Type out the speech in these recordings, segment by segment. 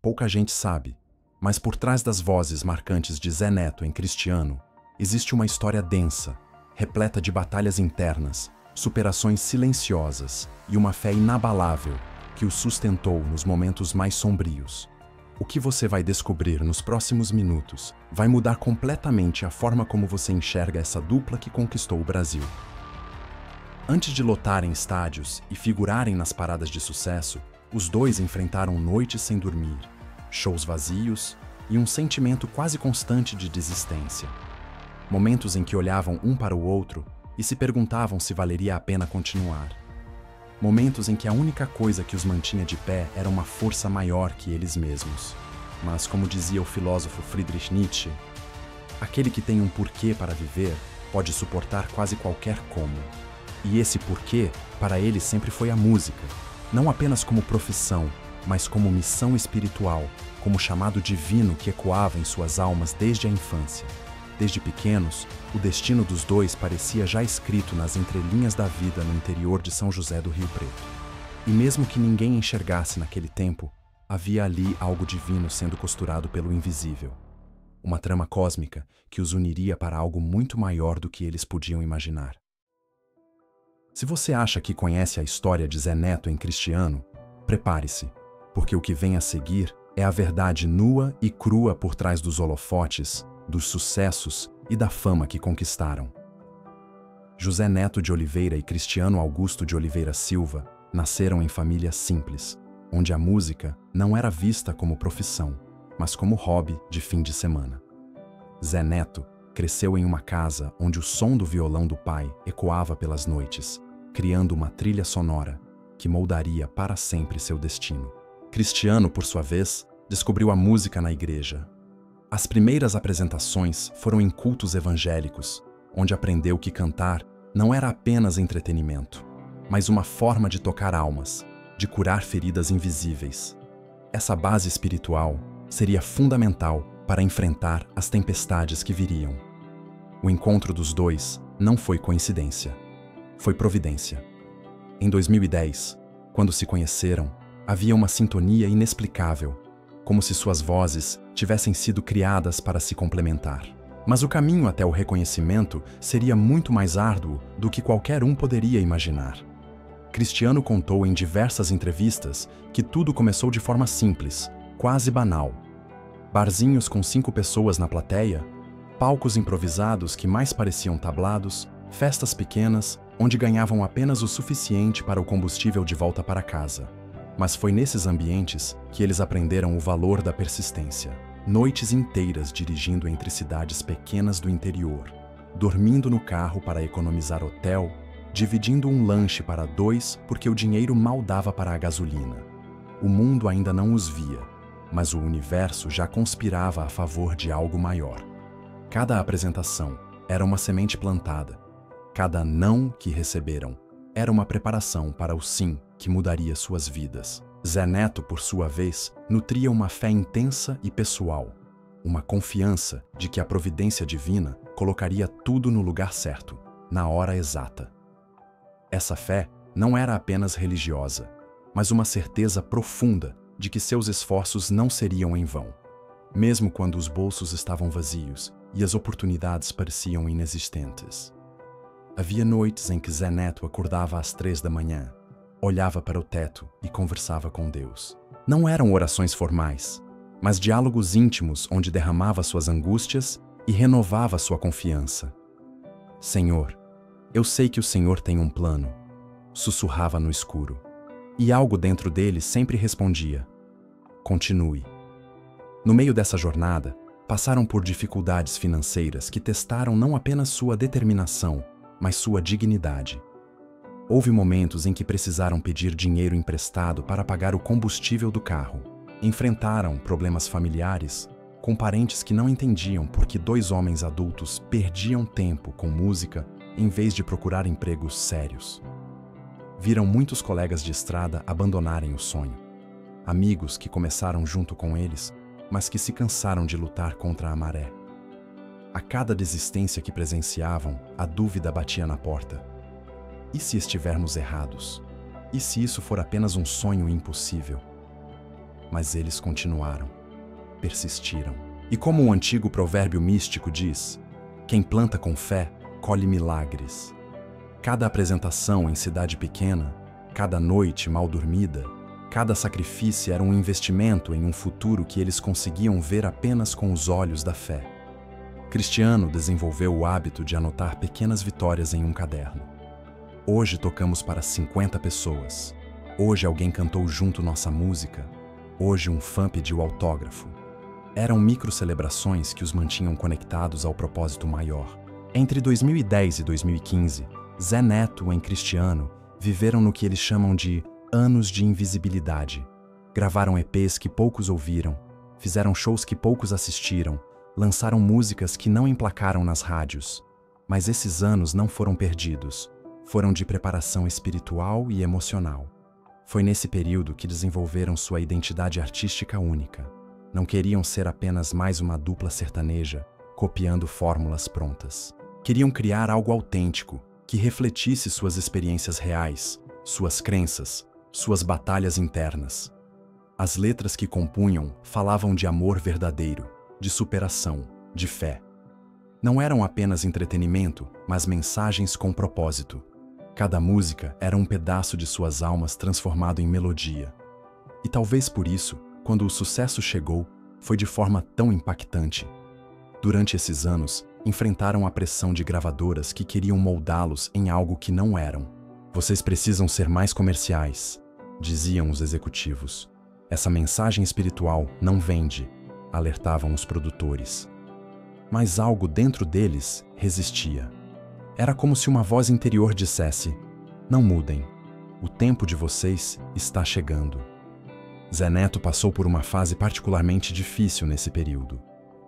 Pouca gente sabe, mas por trás das vozes marcantes de Zé Neto em Cristiano, existe uma história densa, repleta de batalhas internas, superações silenciosas e uma fé inabalável que o sustentou nos momentos mais sombrios. O que você vai descobrir nos próximos minutos vai mudar completamente a forma como você enxerga essa dupla que conquistou o Brasil. Antes de lotarem estádios e figurarem nas paradas de sucesso, os dois enfrentaram noites sem dormir, shows vazios e um sentimento quase constante de desistência. Momentos em que olhavam um para o outro e se perguntavam se valeria a pena continuar. Momentos em que a única coisa que os mantinha de pé era uma força maior que eles mesmos. Mas, como dizia o filósofo Friedrich Nietzsche, aquele que tem um porquê para viver pode suportar quase qualquer como. E esse porquê, para ele, sempre foi a música, não apenas como profissão, mas como missão espiritual, como chamado divino que ecoava em suas almas desde a infância. Desde pequenos, o destino dos dois parecia já escrito nas entrelinhas da vida no interior de São José do Rio Preto. E mesmo que ninguém enxergasse naquele tempo, havia ali algo divino sendo costurado pelo invisível. Uma trama cósmica que os uniria para algo muito maior do que eles podiam imaginar. Se você acha que conhece a história de Zé Neto em Cristiano, prepare-se, porque o que vem a seguir é a verdade nua e crua por trás dos holofotes, dos sucessos e da fama que conquistaram. José Neto de Oliveira e Cristiano Augusto de Oliveira Silva nasceram em famílias simples, onde a música não era vista como profissão, mas como hobby de fim de semana. Zé Neto cresceu em uma casa onde o som do violão do pai ecoava pelas noites, criando uma trilha sonora que moldaria para sempre seu destino. Cristiano, por sua vez, descobriu a música na igreja. As primeiras apresentações foram em cultos evangélicos, onde aprendeu que cantar não era apenas entretenimento, mas uma forma de tocar almas, de curar feridas invisíveis. Essa base espiritual seria fundamental para enfrentar as tempestades que viriam. O encontro dos dois não foi coincidência, foi providência. Em 2010, quando se conheceram, havia uma sintonia inexplicável, como se suas vozes tivessem sido criadas para se complementar. Mas o caminho até o reconhecimento seria muito mais árduo do que qualquer um poderia imaginar. Cristiano contou em diversas entrevistas que tudo começou de forma simples, quase banal. Barzinhos com 5 pessoas na plateia, palcos improvisados que mais pareciam tablados, festas pequenas, onde ganhavam apenas o suficiente para o combustível de volta para casa. Mas foi nesses ambientes que eles aprenderam o valor da persistência. Noites inteiras dirigindo entre cidades pequenas do interior, dormindo no carro para economizar hotel, dividindo um lanche para 2 porque o dinheiro mal dava para a gasolina. O mundo ainda não os via, mas o universo já conspirava a favor de algo maior. Cada apresentação era uma semente plantada. Cada não que receberam era uma preparação para o sim que mudaria suas vidas. Zé Neto, por sua vez, nutria uma fé intensa e pessoal, uma confiança de que a providência divina colocaria tudo no lugar certo, na hora exata. Essa fé não era apenas religiosa, mas uma certeza profunda de que seus esforços não seriam em vão, mesmo quando os bolsos estavam vazios e as oportunidades pareciam inexistentes. Havia noites em que Zé Neto acordava às 3 da manhã, olhava para o teto e conversava com Deus. Não eram orações formais, mas diálogos íntimos onde derramava suas angústias e renovava sua confiança. Senhor, eu sei que o Senhor tem um plano, sussurrava no escuro. E algo dentro dele sempre respondia: continue. No meio dessa jornada, passaram por dificuldades financeiras que testaram não apenas sua determinação, mas sua dignidade. Houve momentos em que precisaram pedir dinheiro emprestado para pagar o combustível do carro. Enfrentaram problemas familiares, com parentes que não entendiam por que 2 homens adultos perdiam tempo com música em vez de procurar empregos sérios. Viram muitos colegas de estrada abandonarem o sonho. Amigos que começaram junto com eles, mas que se cansaram de lutar contra a maré. A cada desistência que presenciavam, a dúvida batia na porta. E se estivermos errados? E se isso for apenas um sonho impossível? Mas eles continuaram, persistiram. E como um antigo provérbio místico diz, quem planta com fé, colhe milagres. Cada apresentação em cidade pequena, cada noite mal dormida, cada sacrifício era um investimento em um futuro que eles conseguiam ver apenas com os olhos da fé. Cristiano desenvolveu o hábito de anotar pequenas vitórias em um caderno. Hoje tocamos para 50 pessoas. Hoje alguém cantou junto nossa música. Hoje um fã pediu autógrafo. Eram micro-celebrações que os mantinham conectados ao propósito maior. Entre 2010 e 2015, Zé Neto e Cristiano viveram no que eles chamam de anos de invisibilidade. Gravaram EPs que poucos ouviram, fizeram shows que poucos assistiram, lançaram músicas que não emplacaram nas rádios. Mas esses anos não foram perdidos, foram de preparação espiritual e emocional. Foi nesse período que desenvolveram sua identidade artística única. Não queriam ser apenas mais uma dupla sertaneja, copiando fórmulas prontas. Queriam criar algo autêntico, que refletisse suas experiências reais, suas crenças, suas batalhas internas. As letras que compunham falavam de amor verdadeiro, de superação, de fé. Não eram apenas entretenimento, mas mensagens com propósito. Cada música era um pedaço de suas almas transformado em melodia. E talvez por isso, quando o sucesso chegou, foi de forma tão impactante. Durante esses anos, enfrentaram a pressão de gravadoras que queriam moldá-los em algo que não eram. Vocês precisam ser mais comerciais, diziam os executivos. Essa mensagem espiritual não vende, alertavam os produtores. Mas algo dentro deles resistia. Era como se uma voz interior dissesse: não mudem, o tempo de vocês está chegando. Zé Neto passou por uma fase particularmente difícil nesse período.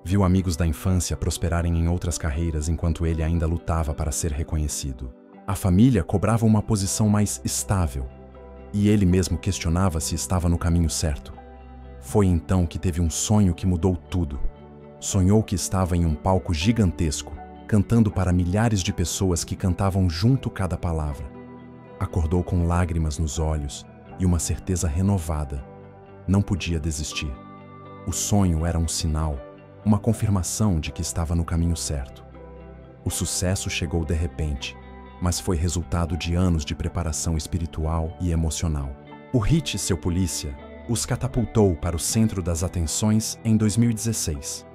Viu amigos da infância prosperarem em outras carreiras enquanto ele ainda lutava para ser reconhecido. A família cobrava uma posição mais estável, e ele mesmo questionava se estava no caminho certo. Foi então que teve um sonho que mudou tudo. Sonhou que estava em um palco gigantesco, cantando para milhares de pessoas que cantavam junto cada palavra. Acordou com lágrimas nos olhos e uma certeza renovada. Não podia desistir. O sonho era um sinal, uma confirmação de que estava no caminho certo. O sucesso chegou de repente, mas foi resultado de anos de preparação espiritual e emocional. O hit Seu Polícia os catapultou para o centro das atenções em 2016.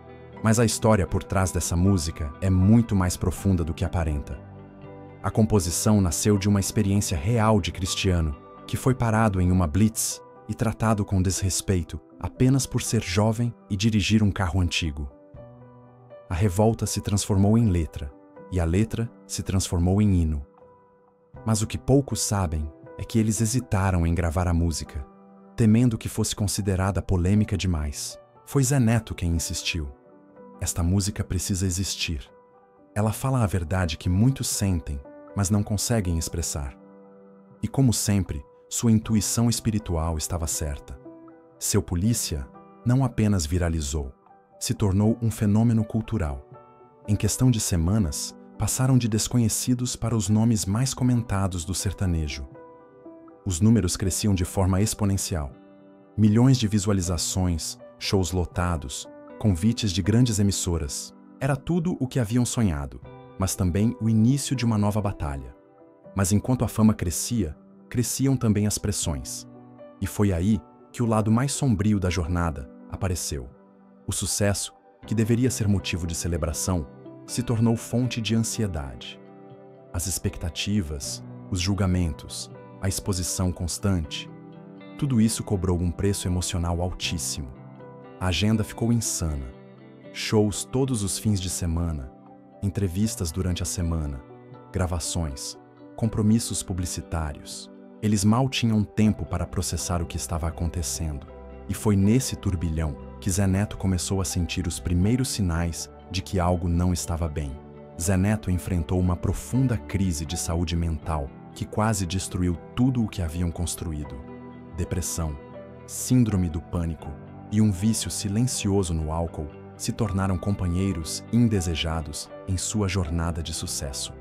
Mas a história por trás dessa música é muito mais profunda do que aparenta. A composição nasceu de uma experiência real de Cristiano, que foi parado em uma blitz e tratado com desrespeito apenas por ser jovem e dirigir um carro antigo. A revolta se transformou em letra, e a letra se transformou em hino. Mas o que poucos sabem é que eles hesitaram em gravar a música, temendo que fosse considerada polêmica demais. Foi Zé Neto quem insistiu. Esta música precisa existir. Ela fala a verdade que muitos sentem, mas não conseguem expressar. E como sempre, sua intuição espiritual estava certa. Seu Polícia não apenas viralizou, se tornou um fenômeno cultural. Em questão de semanas, passaram de desconhecidos para os nomes mais comentados do sertanejo. Os números cresciam de forma exponencial. Milhões de visualizações, shows lotados, convites de grandes emissoras. Era tudo o que haviam sonhado, mas também o início de uma nova batalha. Mas enquanto a fama crescia, cresciam também as pressões. E foi aí que o lado mais sombrio da jornada apareceu. O sucesso, que deveria ser motivo de celebração, se tornou fonte de ansiedade. As expectativas, os julgamentos, a exposição constante, tudo isso cobrou um preço emocional altíssimo. A agenda ficou insana. Shows todos os fins de semana, entrevistas durante a semana, gravações, compromissos publicitários. Eles mal tinham tempo para processar o que estava acontecendo. E foi nesse turbilhão que Zé Neto começou a sentir os primeiros sinais de que algo não estava bem. Zé Neto enfrentou uma profunda crise de saúde mental que quase destruiu tudo o que haviam construído. Depressão, síndrome do pânico e um vício silencioso no álcool se tornaram companheiros indesejados em sua jornada de sucesso.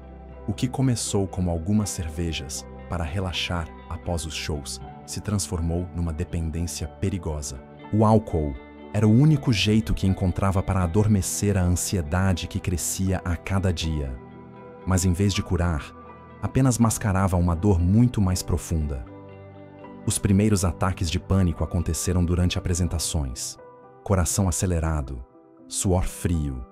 O que começou como algumas cervejas para relaxar após os shows se transformou numa dependência perigosa. O álcool era o único jeito que encontrava para adormecer a ansiedade que crescia a cada dia. Mas em vez de curar, apenas mascarava uma dor muito mais profunda. Os primeiros ataques de pânico aconteceram durante apresentações. Coração acelerado, suor frio,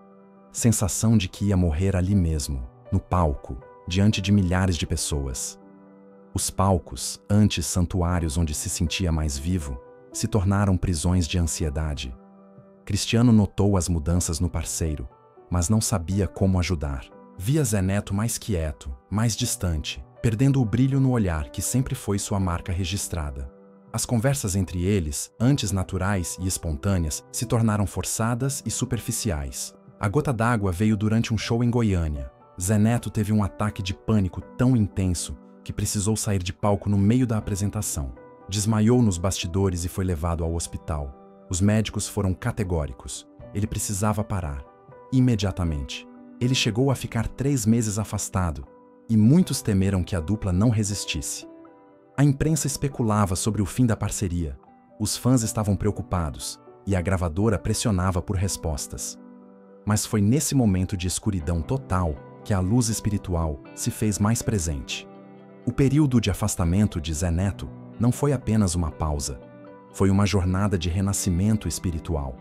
sensação de que ia morrer ali mesmo, no palco, diante de milhares de pessoas. Os palcos, antes santuários onde se sentia mais vivo, se tornaram prisões de ansiedade. Cristiano notou as mudanças no parceiro, mas não sabia como ajudar. Via Zé Neto mais quieto, mais distante, perdendo o brilho no olhar que sempre foi sua marca registrada. As conversas entre eles, antes naturais e espontâneas, se tornaram forçadas e superficiais. A gota d'água veio durante um show em Goiânia. Zé Neto teve um ataque de pânico tão intenso que precisou sair de palco no meio da apresentação. Desmaiou nos bastidores e foi levado ao hospital. Os médicos foram categóricos. Ele precisava parar. Imediatamente. Ele chegou a ficar 3 meses afastado, e muitos temeram que a dupla não resistisse. A imprensa especulava sobre o fim da parceria. Os fãs estavam preocupados, e a gravadora pressionava por respostas. Mas foi nesse momento de escuridão total que a luz espiritual se fez mais presente. O período de afastamento de Zé Neto não foi apenas uma pausa. Foi uma jornada de renascimento espiritual.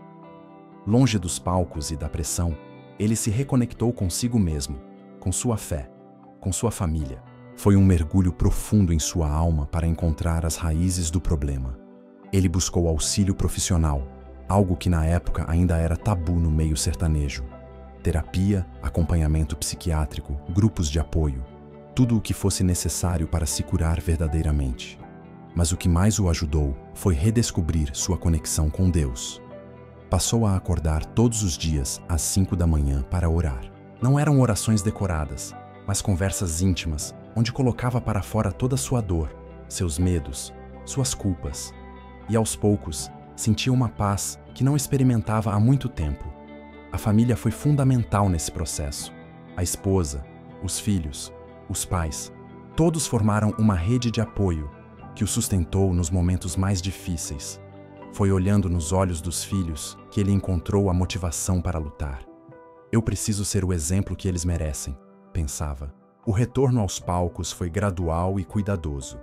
Longe dos palcos e da pressão, ele se reconectou consigo mesmo, com sua fé, com sua família. Foi um mergulho profundo em sua alma para encontrar as raízes do problema. Ele buscou auxílio profissional, algo que na época ainda era tabu no meio sertanejo. Terapia, acompanhamento psiquiátrico, grupos de apoio, tudo o que fosse necessário para se curar verdadeiramente. Mas o que mais o ajudou foi redescobrir sua conexão com Deus. Passou a acordar todos os dias às 5 da manhã para orar. Não eram orações decoradas, mas conversas íntimas, onde colocava para fora toda sua dor, seus medos, suas culpas. E aos poucos, sentia uma paz que não experimentava há muito tempo. A família foi fundamental nesse processo. A esposa, os filhos, os pais, todos formaram uma rede de apoio que o sustentou nos momentos mais difíceis. Foi olhando nos olhos dos filhos que ele encontrou a motivação para lutar. Eu preciso ser o exemplo que eles merecem, pensava. O retorno aos palcos foi gradual e cuidadoso.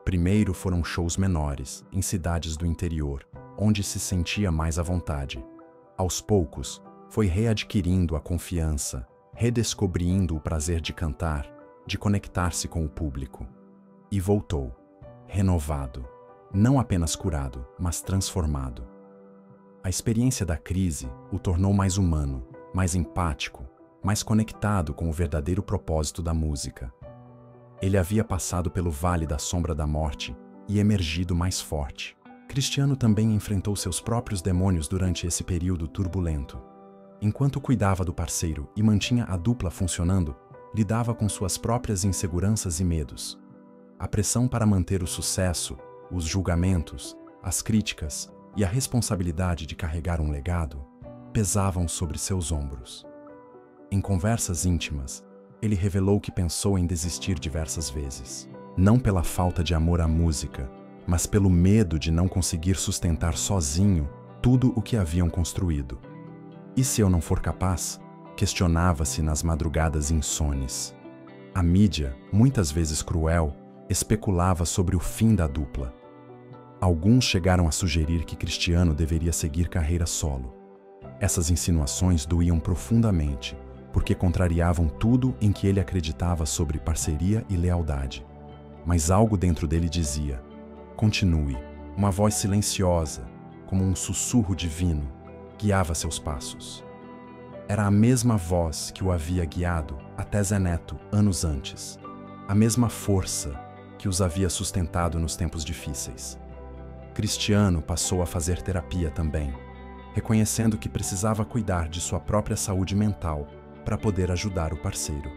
Primeiro foram shows menores, em cidades do interior, onde se sentia mais à vontade. Aos poucos, foi readquirindo a confiança, redescobrindo o prazer de cantar, de conectar-se com o público. E voltou, renovado. Não apenas curado, mas transformado. A experiência da crise o tornou mais humano, mais empático, mais conectado com o verdadeiro propósito da música. Ele havia passado pelo vale da sombra da morte e emergido mais forte. Cristiano também enfrentou seus próprios demônios durante esse período turbulento. Enquanto cuidava do parceiro e mantinha a dupla funcionando, lidava com suas próprias inseguranças e medos. A pressão para manter o sucesso, os julgamentos, as críticas e a responsabilidade de carregar um legado pesavam sobre seus ombros. Em conversas íntimas, ele revelou que pensou em desistir diversas vezes. Não pela falta de amor à música, mas pelo medo de não conseguir sustentar sozinho tudo o que haviam construído. E se eu não for capaz? Questionava-se nas madrugadas insones. A mídia, muitas vezes cruel, especulava sobre o fim da dupla. Alguns chegaram a sugerir que Cristiano deveria seguir carreira solo. Essas insinuações doíam profundamente, porque contrariavam tudo em que ele acreditava sobre parceria e lealdade. Mas algo dentro dele dizia: continue. Uma voz silenciosa, como um sussurro divino, guiava seus passos. Era a mesma voz que o havia guiado até Zé Neto anos antes. A mesma força que os havia sustentado nos tempos difíceis. Cristiano passou a fazer terapia também, reconhecendo que precisava cuidar de sua própria saúde mental para poder ajudar o parceiro.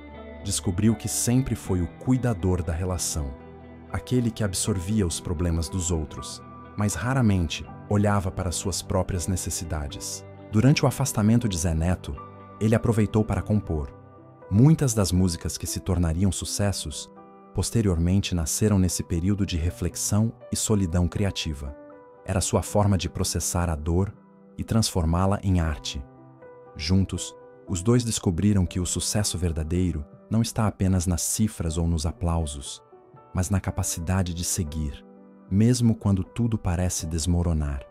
Descobriu que sempre foi o cuidador da relação, aquele que absorvia os problemas dos outros, mas raramente olhava para suas próprias necessidades. Durante o afastamento de Zé Neto, ele aproveitou para compor. Muitas das músicas que se tornariam sucessos posteriormente nasceram nesse período de reflexão e solidão criativa. Era sua forma de processar a dor e transformá-la em arte. Juntos, os dois descobriram que o sucesso verdadeiro não está apenas nas cifras ou nos aplausos, mas na capacidade de seguir, mesmo quando tudo parece desmoronar.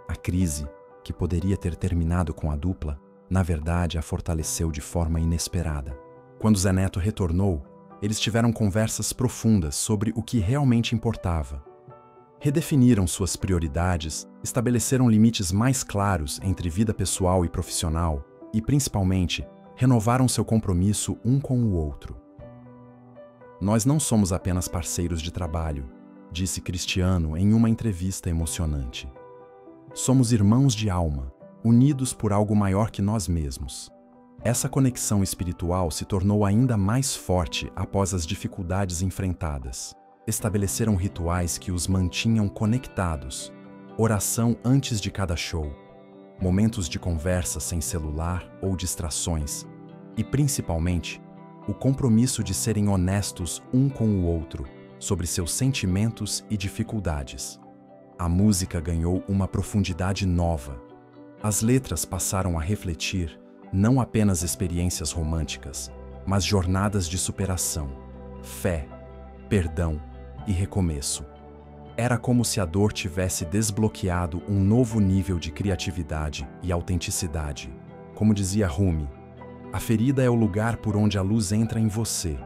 A crise, que poderia ter terminado com a dupla, na verdade a fortaleceu de forma inesperada. Quando Zé Neto retornou, eles tiveram conversas profundas sobre o que realmente importava. Redefiniram suas prioridades, estabeleceram limites mais claros entre vida pessoal e profissional e, principalmente, renovaram seu compromisso um com o outro. Nós não somos apenas parceiros de trabalho, disse Cristiano em uma entrevista emocionante. Somos irmãos de alma, unidos por algo maior que nós mesmos. Essa conexão espiritual se tornou ainda mais forte após as dificuldades enfrentadas. Estabeleceram rituais que os mantinham conectados, oração antes de cada show, momentos de conversa sem celular ou distrações e, principalmente, o compromisso de serem honestos um com o outro sobre seus sentimentos e dificuldades. A música ganhou uma profundidade nova. As letras passaram a refletir não apenas experiências românticas, mas jornadas de superação, fé, perdão e recomeço. Era como se a dor tivesse desbloqueado um novo nível de criatividade e autenticidade. Como dizia Rumi, a ferida é o lugar por onde a luz entra em você.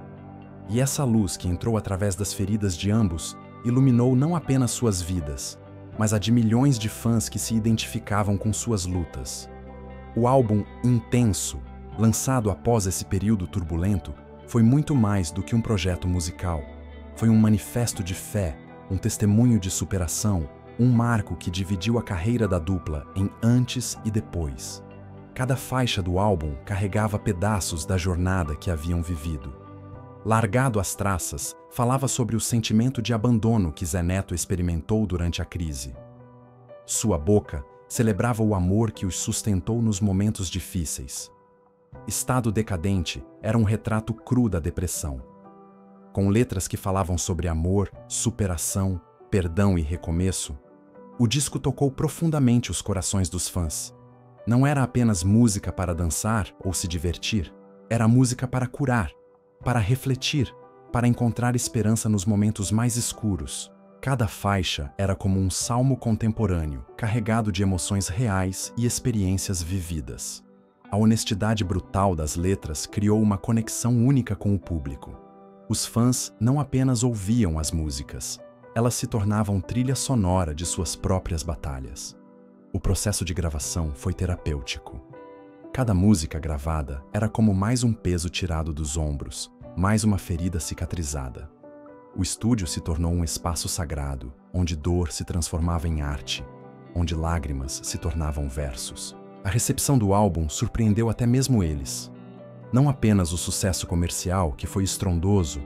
E essa luz que entrou através das feridas de ambos iluminou não apenas suas vidas, mas a de milhões de fãs que se identificavam com suas lutas. O álbum Intenso, lançado após esse período turbulento, foi muito mais do que um projeto musical. Foi um manifesto de fé, um testemunho de superação, um marco que dividiu a carreira da dupla em antes e depois. Cada faixa do álbum carregava pedaços da jornada que haviam vivido. Largado às traças, falava sobre o sentimento de abandono que Zé Neto experimentou durante a crise. Sua boca celebrava o amor que os sustentou nos momentos difíceis. Estado Decadente era um retrato cru da depressão. Com letras que falavam sobre amor, superação, perdão e recomeço, o disco tocou profundamente os corações dos fãs. Não era apenas música para dançar ou se divertir, era música para curar, para refletir, para encontrar esperança nos momentos mais escuros. Cada faixa era como um salmo contemporâneo, carregado de emoções reais e experiências vividas. A honestidade brutal das letras criou uma conexão única com o público. Os fãs não apenas ouviam as músicas, elas se tornavam trilha sonora de suas próprias batalhas. O processo de gravação foi terapêutico. Cada música gravada era como mais um peso tirado dos ombros, mais uma ferida cicatrizada. O estúdio se tornou um espaço sagrado, onde dor se transformava em arte, onde lágrimas se tornavam versos. A recepção do álbum surpreendeu até mesmo eles. Não apenas o sucesso comercial, que foi estrondoso,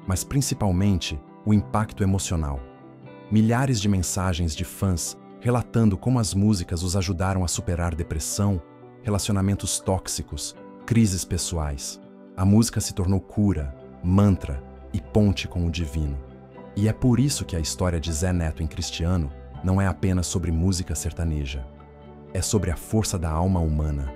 mas principalmente o impacto emocional. Milhares de mensagens de fãs relatando como as músicas os ajudaram a superar depressão, relacionamentos tóxicos, crises pessoais. A música se tornou cura, mantra e ponte com o divino. E é por isso que a história de Zé Neto em Cristiano não é apenas sobre música sertaneja. É sobre a força da alma humana.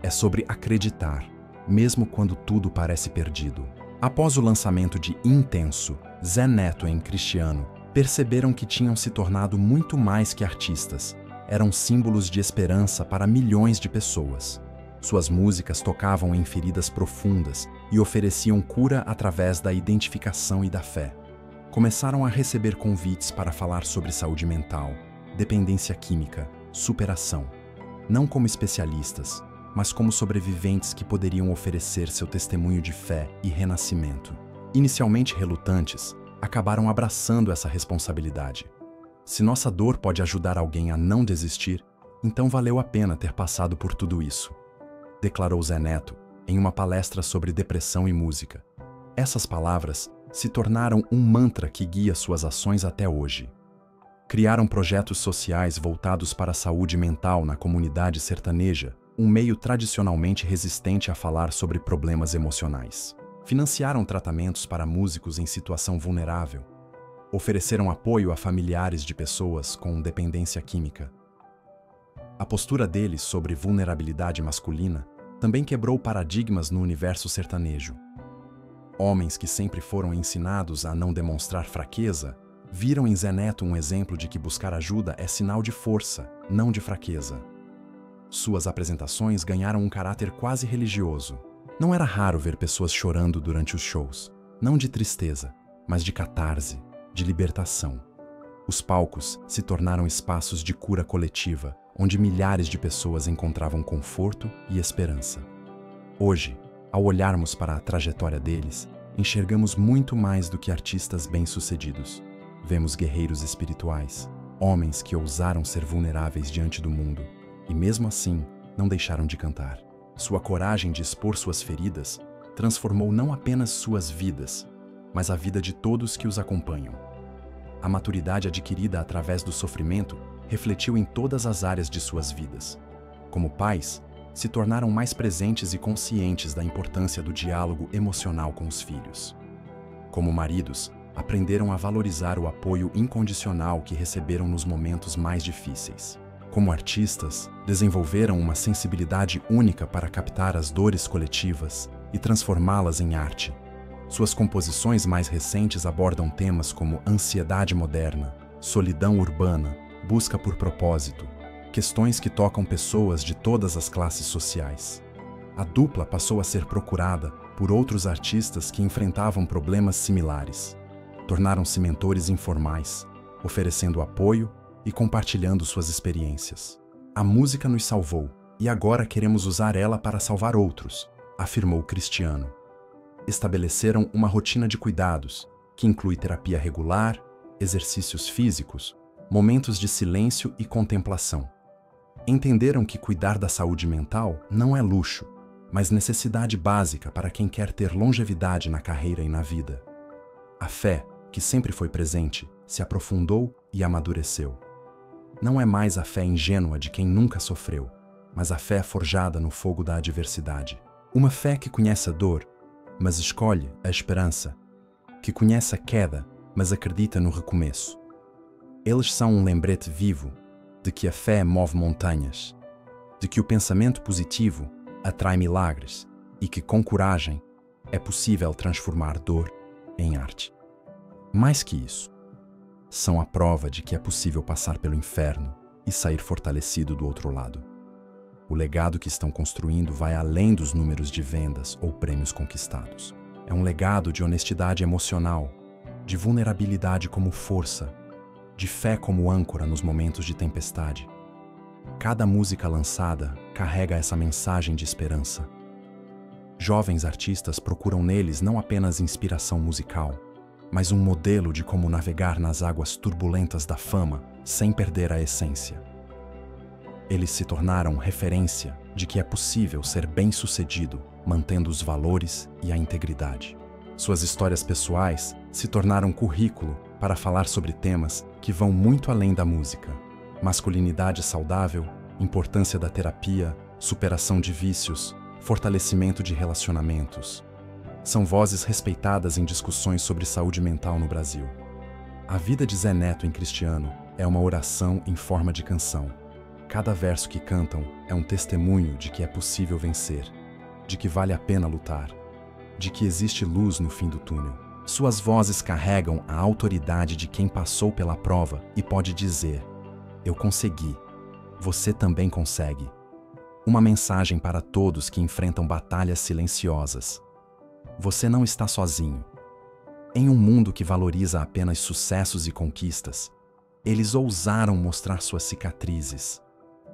É sobre acreditar, mesmo quando tudo parece perdido. Após o lançamento de Intenso, Zé Neto em Cristiano perceberam que tinham se tornado muito mais que artistas. Eram símbolos de esperança para milhões de pessoas. Suas músicas tocavam em feridas profundas e ofereciam cura através da identificação e da fé. Começaram a receber convites para falar sobre saúde mental, dependência química, superação. Não como especialistas, mas como sobreviventes que poderiam oferecer seu testemunho de fé e renascimento. Inicialmente relutantes, acabaram abraçando essa responsabilidade. Se nossa dor pode ajudar alguém a não desistir, então valeu a pena ter passado por tudo isso, declarou Zé Neto em uma palestra sobre depressão e música. Essas palavras se tornaram um mantra que guia suas ações até hoje. Criaram projetos sociais voltados para a saúde mental na comunidade sertaneja, um meio tradicionalmente resistente a falar sobre problemas emocionais. Financiaram tratamentos para músicos em situação vulnerável. Ofereceram apoio a familiares de pessoas com dependência química. A postura deles sobre vulnerabilidade masculina também quebrou paradigmas no universo sertanejo. Homens que sempre foram ensinados a não demonstrar fraqueza, viram em Zé Neto um exemplo de que buscar ajuda é sinal de força, não de fraqueza. Suas apresentações ganharam um caráter quase religioso. Não era raro ver pessoas chorando durante os shows, não de tristeza, mas de catarse, de libertação. Os palcos se tornaram espaços de cura coletiva, onde milhares de pessoas encontravam conforto e esperança. Hoje, ao olharmos para a trajetória deles, enxergamos muito mais do que artistas bem-sucedidos. Vemos guerreiros espirituais, homens que ousaram ser vulneráveis diante do mundo e, mesmo assim, não deixaram de cantar. Sua coragem de expor suas feridas transformou não apenas suas vidas, mas a vida de todos que os acompanham. A maturidade adquirida através do sofrimento refletiu em todas as áreas de suas vidas. Como pais, se tornaram mais presentes e conscientes da importância do diálogo emocional com os filhos. Como maridos, aprenderam a valorizar o apoio incondicional que receberam nos momentos mais difíceis. Como artistas, desenvolveram uma sensibilidade única para captar as dores coletivas e transformá-las em arte. Suas composições mais recentes abordam temas como ansiedade moderna, solidão urbana, busca por propósito, questões que tocam pessoas de todas as classes sociais. A dupla passou a ser procurada por outros artistas que enfrentavam problemas similares. Tornaram-se mentores informais, oferecendo apoio e compartilhando suas experiências. A música nos salvou e agora queremos usar ela para salvar outros, afirmou Cristiano. Estabeleceram uma rotina de cuidados, que inclui terapia regular, exercícios físicos, momentos de silêncio e contemplação. Entenderam que cuidar da saúde mental não é luxo, mas necessidade básica para quem quer ter longevidade na carreira e na vida. A fé, que sempre foi presente, se aprofundou e amadureceu. Não é mais a fé ingênua de quem nunca sofreu, mas a fé forjada no fogo da adversidade. Uma fé que conhece a dor, mas escolhe a esperança, que conhece a queda, mas acredita no recomeço. Eles são um lembrete vivo de que a fé move montanhas, de que o pensamento positivo atrai milagres e que, com coragem, é possível transformar dor em arte. Mais que isso, são a prova de que é possível passar pelo inferno e sair fortalecido do outro lado. O legado que estão construindo vai além dos números de vendas ou prêmios conquistados. É um legado de honestidade emocional, de vulnerabilidade como força, de fé como âncora nos momentos de tempestade. Cada música lançada carrega essa mensagem de esperança. Jovens artistas procuram neles não apenas inspiração musical, mas um modelo de como navegar nas águas turbulentas da fama sem perder a essência. Eles se tornaram referência de que é possível ser bem-sucedido mantendo os valores e a integridade. Suas histórias pessoais se tornaram currículo para falar sobre temas que vão muito além da música: masculinidade saudável, importância da terapia, superação de vícios, fortalecimento de relacionamentos. São vozes respeitadas em discussões sobre saúde mental no Brasil. A vida de Zé Neto em Cristiano é uma oração em forma de canção. Cada verso que cantam é um testemunho de que é possível vencer, de que vale a pena lutar, de que existe luz no fim do túnel. Suas vozes carregam a autoridade de quem passou pela prova e pode dizer: eu consegui, você também consegue. Uma mensagem para todos que enfrentam batalhas silenciosas. Você não está sozinho. Em um mundo que valoriza apenas sucessos e conquistas, eles ousaram mostrar suas cicatrizes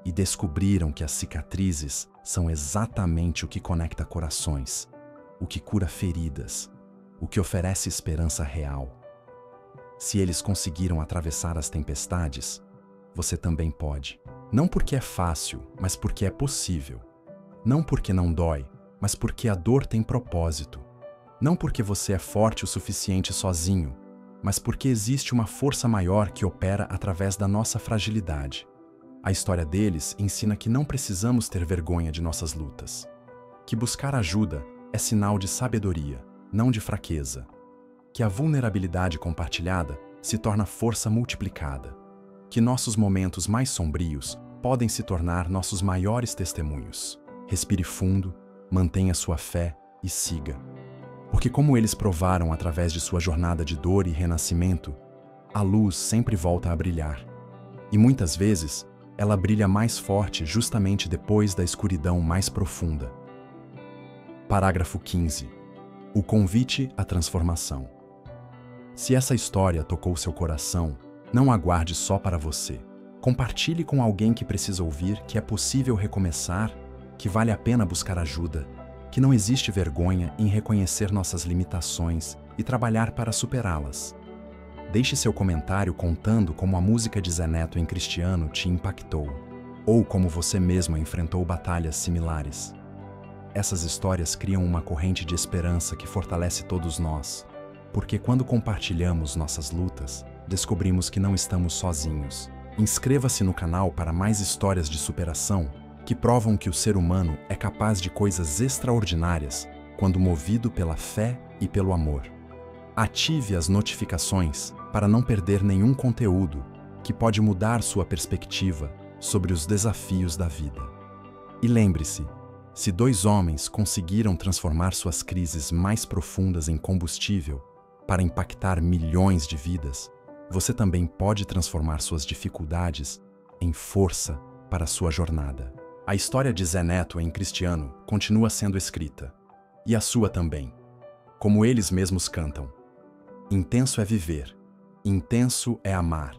e descobriram que as cicatrizes são exatamente o que conecta corações, o que cura feridas, o que oferece esperança real. Se eles conseguiram atravessar as tempestades, você também pode. Não porque é fácil, mas porque é possível. Não porque não dói, mas porque a dor tem propósito. Não porque você é forte o suficiente sozinho, mas porque existe uma força maior que opera através da nossa fragilidade. A história deles ensina que não precisamos ter vergonha de nossas lutas. Que buscar ajuda é sinal de sabedoria, não de fraqueza. Que a vulnerabilidade compartilhada se torna força multiplicada, que nossos momentos mais sombrios podem se tornar nossos maiores testemunhos. Respire fundo, mantenha sua fé e siga. Porque como eles provaram através de sua jornada de dor e renascimento, a luz sempre volta a brilhar. E muitas vezes, ela brilha mais forte justamente depois da escuridão mais profunda. Parágrafo 15. O convite à transformação. Se essa história tocou seu coração, não aguarde só para você. Compartilhe com alguém que precisa ouvir que é possível recomeçar, que vale a pena buscar ajuda, que não existe vergonha em reconhecer nossas limitações e trabalhar para superá-las. Deixe seu comentário contando como a música de Zé Neto em Cristiano te impactou, ou como você mesmo enfrentou batalhas similares. Essas histórias criam uma corrente de esperança que fortalece todos nós, porque quando compartilhamos nossas lutas, descobrimos que não estamos sozinhos. Inscreva-se no canal para mais histórias de superação que provam que o ser humano é capaz de coisas extraordinárias quando movido pela fé e pelo amor. Ative as notificações para não perder nenhum conteúdo que pode mudar sua perspectiva sobre os desafios da vida. E lembre-se, se 2 homens conseguiram transformar suas crises mais profundas em combustível para impactar milhões de vidas, você também pode transformar suas dificuldades em força para a sua jornada. A história de Zé Neto em Cristiano continua sendo escrita, e a sua também. Como eles mesmos cantam: intenso é viver, intenso é amar,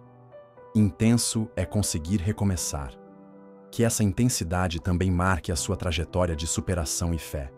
intenso é conseguir recomeçar. Que essa intensidade também marque a sua trajetória de superação e fé.